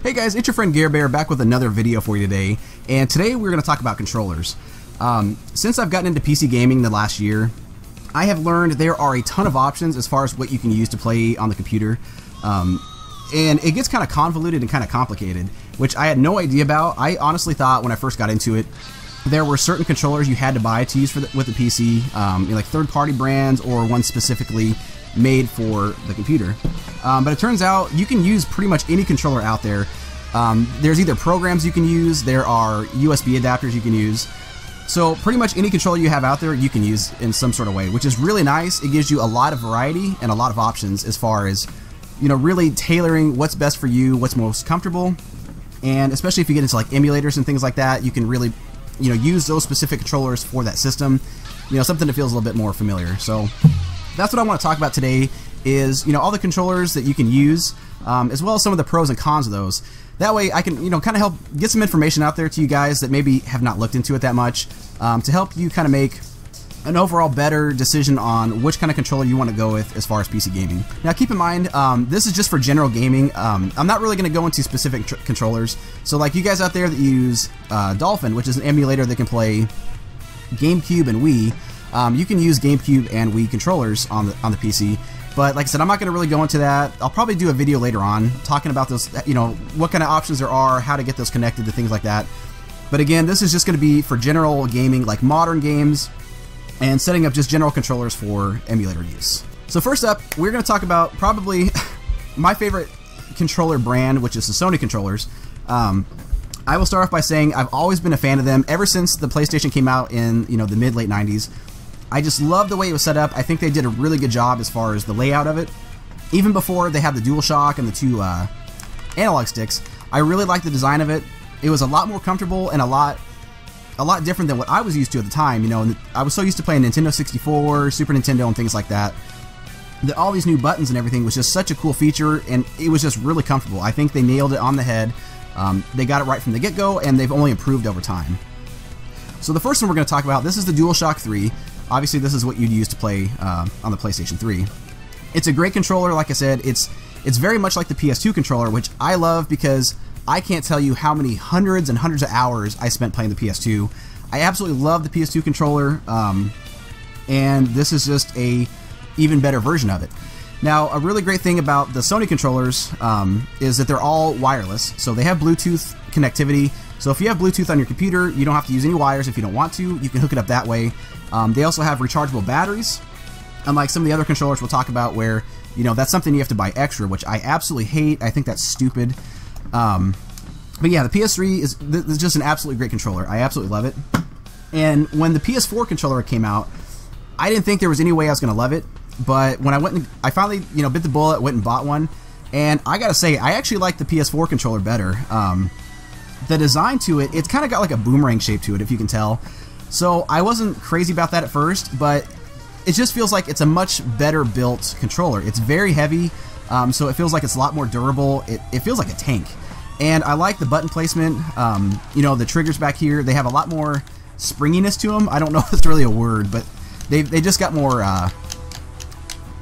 Hey guys, it's your friend GareBear back with another video for you today, and today we're going to talk about controllers. Since I've gotten into PC gaming the last year, I have learned there are a ton of options as far as what you can use to play on the computer, and it gets kind of convoluted and kind of complicated, which I had no idea about. I honestly thought when I first got into it, there were certain controllers you had to buy to use with the PC, like third-party brands or ones specifically made for the computer. But it turns out you can use pretty much any controller out there. There's either programs you can use, there are USB adapters you can use. So pretty much any controller you have out there you can use in some sort of way, which is really nice. It gives you a lot of variety and a lot of options as far as, really tailoring what's best for you, what's most comfortable. And especially if you get into like emulators and things like that, you can really, use those specific controllers for that system. Something that feels a little bit more familiar. So that's what I want to talk about today is, all the controllers that you can use, as well as some of the pros and cons of those. That way I can, kind of help get some information out there to you guys that maybe have not looked into it that much, to help you kind of make an overall better decision on which kind of controller you want to go with as far as PC gaming. Now keep in mind, this is just for general gaming. I'm not really going to go into specific controllers. So like you guys out there that use Dolphin, which is an emulator that can play GameCube and Wii, you can use GameCube and Wii controllers on the PC. But like I said, I'm not going to really go into that. I'll probably do a video later on talking about those, what kind of options there are, how to get those connected to things like that. But again, this is just going to be for general gaming, like modern games, and setting up just general controllers for emulator use. So first up, we're going to talk about probably my favorite controller brand, which is the Sony controllers. I will start off by saying I've always been a fan of them ever since the PlayStation came out in the mid-late 90s. I just love the way it was set up. I think they did a really good job as far as the layout of it. Even before they had the DualShock and the two analog sticks, I really liked the design of it. It was a lot more comfortable and a lot different than what I was used to at the time. I was so used to playing Nintendo 64, Super Nintendo, and things like that. All these new buttons and everything was just such a cool feature, and it was just really comfortable. I think they nailed it on the head. They got it right from the get-go, and they've only improved over time. So the first one we're going to talk about, this is the DualShock 3. Obviously, this is what you'd use to play on the PlayStation 3. It's a great controller, like I said. It's very much like the PS2 controller, which I love because I can't tell you how many hundreds and hundreds of hours I spent playing the PS2. I absolutely love the PS2 controller, and this is just a even better version of it. Now, a really great thing about the Sony controllers is that they're all wireless, so they have Bluetooth connectivity. So if you have Bluetooth on your computer, you don't have to use any wires if you don't want to. You can hook it up that way. They also have rechargeable batteries, unlike some of the other controllers we'll talk about where, that's something you have to buy extra, which I absolutely hate. I think that's stupid. But yeah, the PS3 is just an absolutely great controller. I absolutely love it. And when the PS4 controller came out, I didn't think there was any way I was going to love it. But when I finally, bit the bullet, went and bought one. And I got to say, I actually like the PS4 controller better. The design to it, it's kind of got like a boomerang shape to it, if you can tell. So I wasn't crazy about that at first, but it just feels like it's a much better built controller. It's very heavy, so it feels like it's a lot more durable. It feels like a tank. And I like the button placement. The triggers back here, they have a lot more springiness to them. I don't know if it's really a word, but they just got more,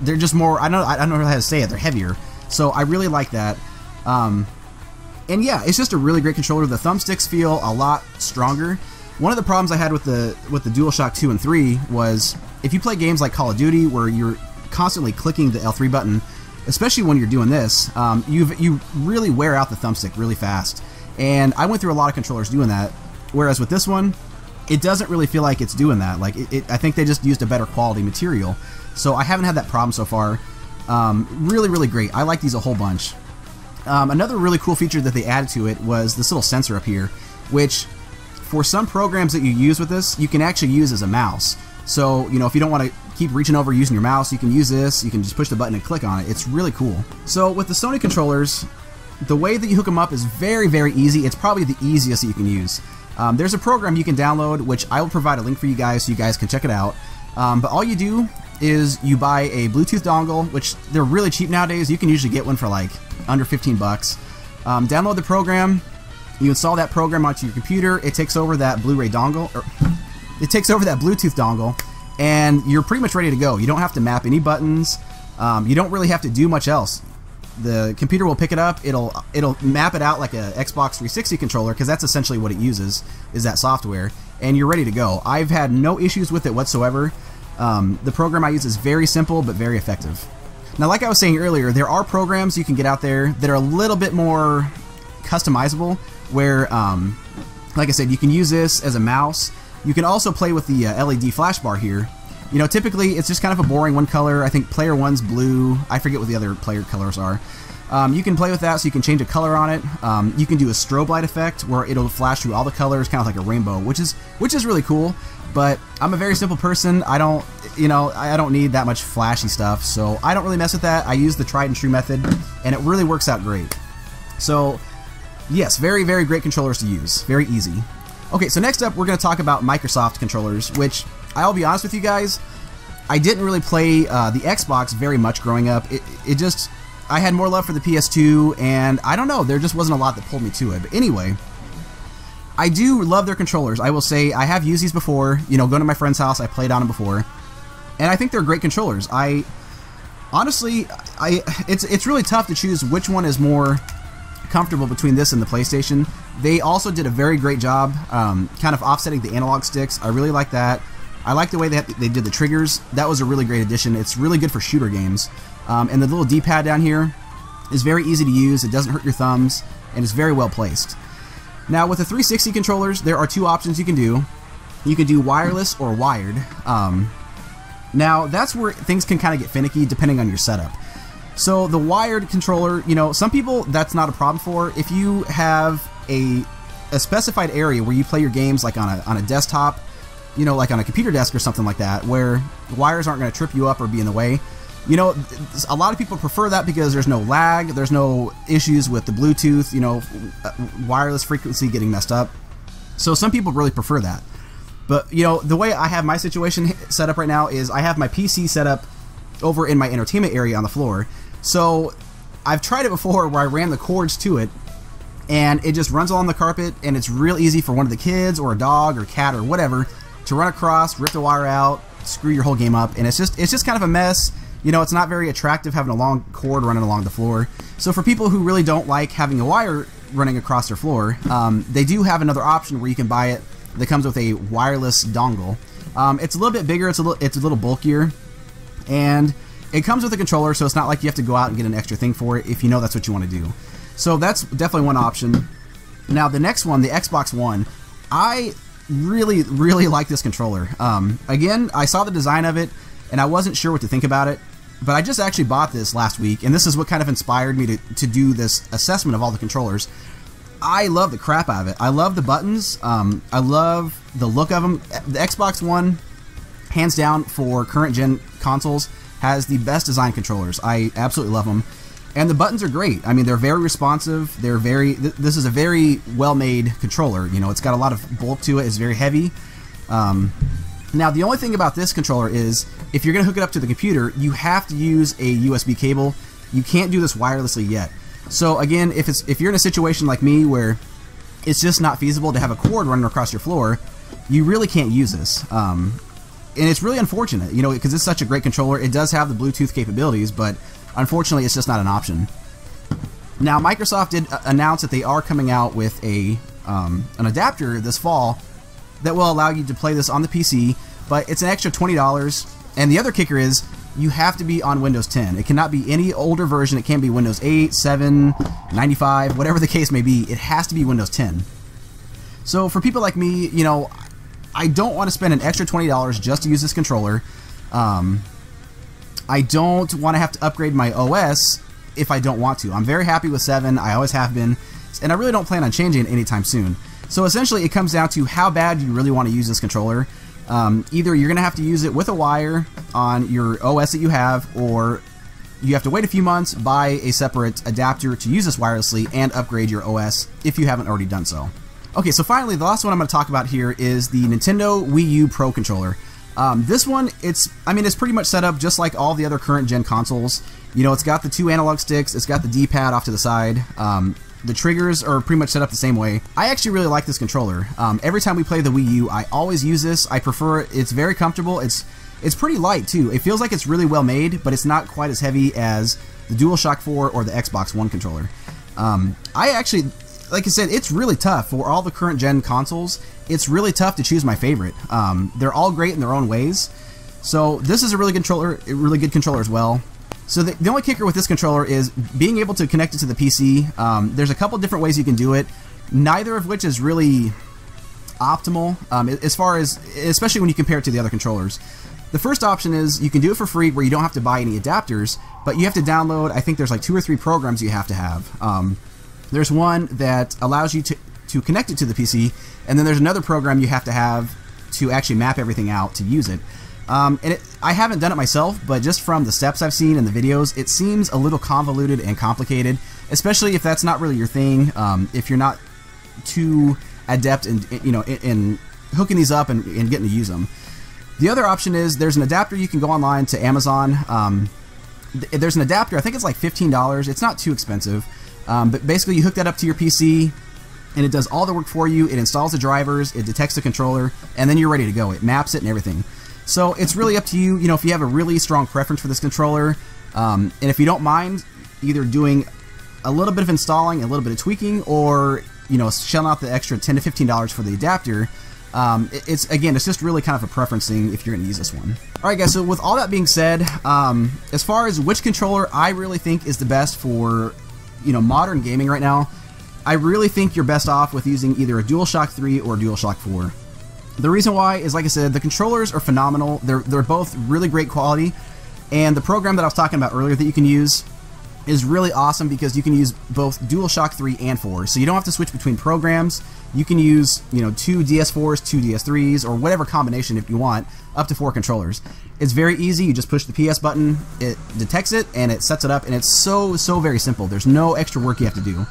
they're just more, I don't know how to say it, they're heavier. So I really like that. And yeah, it's just a really great controller. The thumbsticks feel a lot stronger. One of the problems I had with the DualShock 2 and 3 was if you play games like Call of Duty where you're constantly clicking the L3 button, especially when you're doing this, you really wear out the thumbstick really fast. And I went through a lot of controllers doing that, whereas with this one, it doesn't really feel like it's doing that. Like I think they just used a better quality material. So I haven't had that problem so far. Really, really great. I like these a whole bunch. Another really cool feature that they added to it was this little sensor up here, which for some programs that you use with this, you can actually use as a mouse. So, if you don't want to keep reaching over using your mouse, you can use this, you can just push the button and click on it. It's really cool. So with the Sony controllers, the way that you hook them up is very, very easy. It's probably the easiest that you can use. There's a program you can download, which I will provide a link for you guys so you guys can check it out. But all you do is you buy a Bluetooth dongle, which they're really cheap nowadays. You can usually get one for like under 15 bucks. Download the program. You install that program onto your computer. It takes over that Blu-ray dongle, or it takes over that Bluetooth dongle, and you're pretty much ready to go. You don't have to map any buttons. You don't really have to do much else. the computer will pick it up. It'll map it out like a Xbox 360 controller, because that's essentially what it uses, is that software, and you're ready to go. I've had no issues with it whatsoever. The program I use is very simple but very effective. Now, like I was saying earlier, there are programs you can get out there that are a little bit more customizable, where, like I said, you can use this as a mouse. You can also play with the LED flash bar here. You know, typically it's just kind of a boring one color. I think player one's blue. I forget what the other player colors are. You can play with that, so you can change a color on it. You can do a strobe light effect where it'll flash through all the colors, kind of like a rainbow, which is really cool. But I'm a very simple person. I don't need that much flashy stuff, so I don't really mess with that. I use the tried and true method, and it really works out great. So yes, very, very great controllers to use. Very easy. Okay, so next up we're going to talk about Microsoft controllers, which I'll be honest with you guys, I didn't really play the Xbox very much growing up. I had more love for the PS2, and I don't know, there just wasn't a lot that pulled me to it. But anyway, I do love their controllers. I will say I have used these before. You know, going to my friend's house, I played on them before, and I think they're great controllers. Honestly, it's really tough to choose which one is more comfortable between this and the PlayStation. They also did a very great job kind of offsetting the analog sticks. I really like that. I like the way they did the triggers. That was a really great addition. It's really good for shooter games. And the little D-pad down here is very easy to use. It doesn't hurt your thumbs, and it's very well placed. Now, with the 360 controllers, there are two options you can do. You can do wireless or wired. Now, that's where things can kind of get finicky depending on your setup. So the wired controller, you know, some people that's not a problem for. If you have a specified area where you play your games, like on a desktop, you know, like on a computer desk or something like that, where wires aren't going to trip you up or be in the way. You know, a lot of people prefer that because there's no lag, there's no issues with the Bluetooth, you know, wireless frequency getting messed up. So some people really prefer that. But, you know, the way I have my situation set up right now is I have my PC set up over in my entertainment area on the floor. So I've tried it before where I ran the cords to it, and it just runs along the carpet, and it's real easy for one of the kids or a dog or cat or whatever to run across, rip the wire out, screw your whole game up, and it's just kind of a mess. You know, it's not very attractive having a long cord running along the floor. So for people who really don't like having a wire running across their floor, they do have another option where you can buy it that comes with a wireless dongle. It's a little bit bigger, it's a little bulkier, and it comes with a controller, so it's not like you have to go out and get an extra thing for it if you know that's what you want to do. So that's definitely one option. Now the next one, the Xbox One, I really, really like this controller. Again, I saw the design of it, and I wasn't sure what to think about it, but I just actually bought this last week, and this is what kind of inspired me to do this assessment of all the controllers. I love the crap out of it. I love the buttons. I love the look of them. The Xbox One, hands down, for current gen consoles, has the best design controllers. I absolutely love them. And the buttons are great. I mean, they're very responsive. This is a very well-made controller. You know, it's got a lot of bulk to it. It's very heavy. Now, the only thing about this controller is, if you're going to hook it up to the computer, you have to use a USB cable. You can't do this wirelessly yet. So again, if you're in a situation like me where it's just not feasible to have a cord running across your floor, you really can't use this. And it's really unfortunate, you know, because it's such a great controller. It does have the Bluetooth capabilities, but unfortunately, it's just not an option. Now, Microsoft did announce that they are coming out with an adapter this fall that will allow you to play this on the PC, but it's an extra $20. And the other kicker is, you have to be on Windows 10. It cannot be any older version. It can't be Windows 8, 7, 95, whatever the case may be. It has to be Windows 10. So for people like me, you know, I don't want to spend an extra $20 just to use this controller. I don't want to have to upgrade my OS if I don't want to. I'm very happy with 7. I always have been, and I really don't plan on changing it anytime soon. So essentially, it comes down to how bad you really want to use this controller. Either you're going to have to use it with a wire on your OS that you have, or you have to wait a few months, buy a separate adapter to use this wirelessly, and upgrade your OS if you haven't already done so. Okay, so finally, the last one I'm going to talk about here is the Nintendo Wii U Pro Controller. This one, it's pretty much set up just like all the other current gen consoles. You know, it's got the 2 analog sticks, it's got the D-pad off to the side. The triggers are pretty much set up the same way. I actually really like this controller. Every time we play the Wii U, I always use this. I prefer it. It's very comfortable. It's pretty light too. It feels like it's really well made, but it's not quite as heavy as the DualShock 4 or the Xbox One controller. I actually, like I said, it's really tough for all the current gen consoles. It's really tough to choose my favorite. They're all great in their own ways. So this is a really good controller as well. So the only kicker with this controller is being able to connect it to the PC. There's a couple different ways you can do it, neither of which is really optimal as far as, especially when you compare it to the other controllers. The first option is you can do it for free where you don't have to buy any adapters, but you have to download, I think there's like 2 or 3 programs you have to have. There's one that allows you to connect it to the PC, and then there's another program you have to actually map everything out to use it. I haven't done it myself, but just from the steps I've seen in the videos, it seems a little convoluted and complicated, especially if that's not really your thing, if you're not too adept in hooking these up and getting to use them. The other option is there's an adapter. You can go online to Amazon. There's an adapter, I think it's like $15. It's not too expensive, but basically you hook that up to your PC and it does all the work for you. It installs the drivers, it detects the controller, and then you're ready to go. It maps it and everything. So it's really up to you, if you have a really strong preference for this controller, and if you don't mind either doing a little bit of installing, a little bit of tweaking, or shelling out the extra $10 to $15 for the adapter. It's just really kind of a preference thing if you're going to use this one. Alright guys, so with all that being said, as far as which controller I really think is the best for modern gaming right now, I really think you're best off with using either a DualShock 3 or a DualShock 4. The reason why is, like I said, the controllers are phenomenal. They're both really great quality, and the program that I was talking about earlier that you can use is really awesome because you can use both DualShock 3 and 4. So you don't have to switch between programs. You can use, 2 DS4s, 2 DS3s, or whatever combination if you want, up to 4 controllers. It's very easy. You just push the PS button, it detects it, and it sets it up, and it's so very simple. There's no extra work you have to do.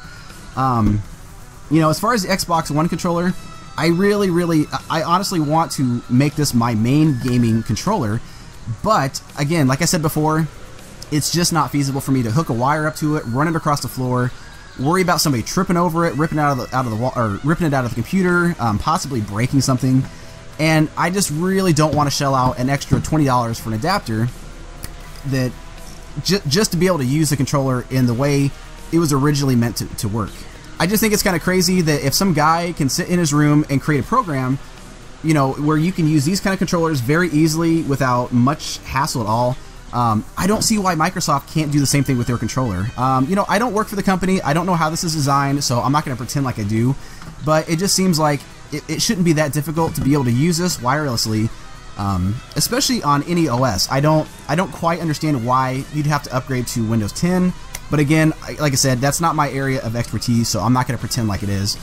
As far as the Xbox One controller, I honestly want to make this my main gaming controller, but again, like I said before, it's just not feasible for me to hook a wire up to it, run it across the floor, worry about somebody tripping over it, ripping it out of the wall, or ripping it out of the computer, possibly breaking something. And I just really don't want to shell out an extra $20 for an adapter that just to be able to use the controller in the way it was originally meant to work. I just think it's kind of crazy that if some guy can sit in his room and create a program, where you can use these kind of controllers very easily without much hassle at all, I don't see why Microsoft can't do the same thing with their controller. I don't work for the company. I don't know how this is designed, so I'm not going to pretend like I do. But it just seems like it shouldn't be that difficult to be able to use this wirelessly, especially on any OS. I don't quite understand why you'd have to upgrade to Windows 10. But again, like I said, that's not my area of expertise, so I'm not going to pretend like it is.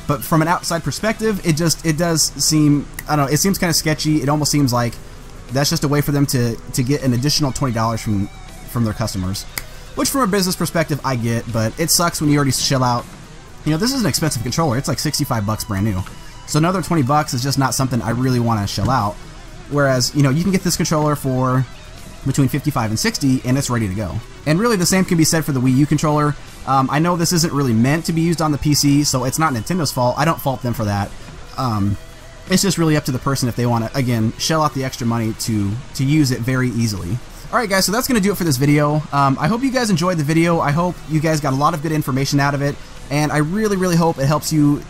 But from an outside perspective, it does seem, I don't know, it seems kind of sketchy. It almost seems like that's just a way for them to get an additional $20 from their customers. Which from a business perspective, I get, but it sucks when you already shell out. This is an expensive controller. It's like 65 bucks brand new. So another 20 bucks is just not something I really want to shell out. Whereas, you can get this controller for between 55 and 60 and it's ready to go. And really the same can be said for the Wii U controller. I know this isn't really meant to be used on the PC, so it's not Nintendo's fault. I don't fault them for that. It's just really up to the person if they want to, again, shell out the extra money to use it very easily. Alright guys, so that's going to do it for this video. I hope you guys enjoyed the video. I hope you guys got a lot of good information out of it, and I really hope it helps you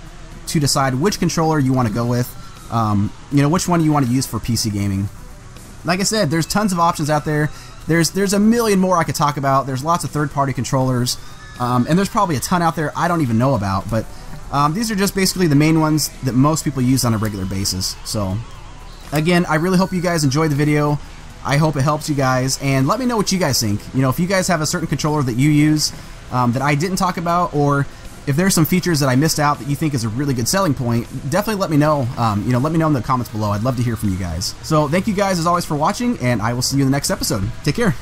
to decide which controller you want to go with, which one you want to use for PC gaming. Like I said, there's tons of options out there. There's a million more I could talk about. There's lots of third-party controllers, and there's probably a ton out there I don't even know about, but these are just basically the main ones that most people use on a regular basis. So, again, I really hope you guys enjoyed the video. I hope it helps you guys, and let me know what you guys think. If you guys have a certain controller that you use that I didn't talk about, or if there's some features that I missed out that you think is a really good selling point, definitely let me know. Let me know in the comments below. I'd love to hear from you guys. So thank you guys as always for watching, and I will see you in the next episode. Take care.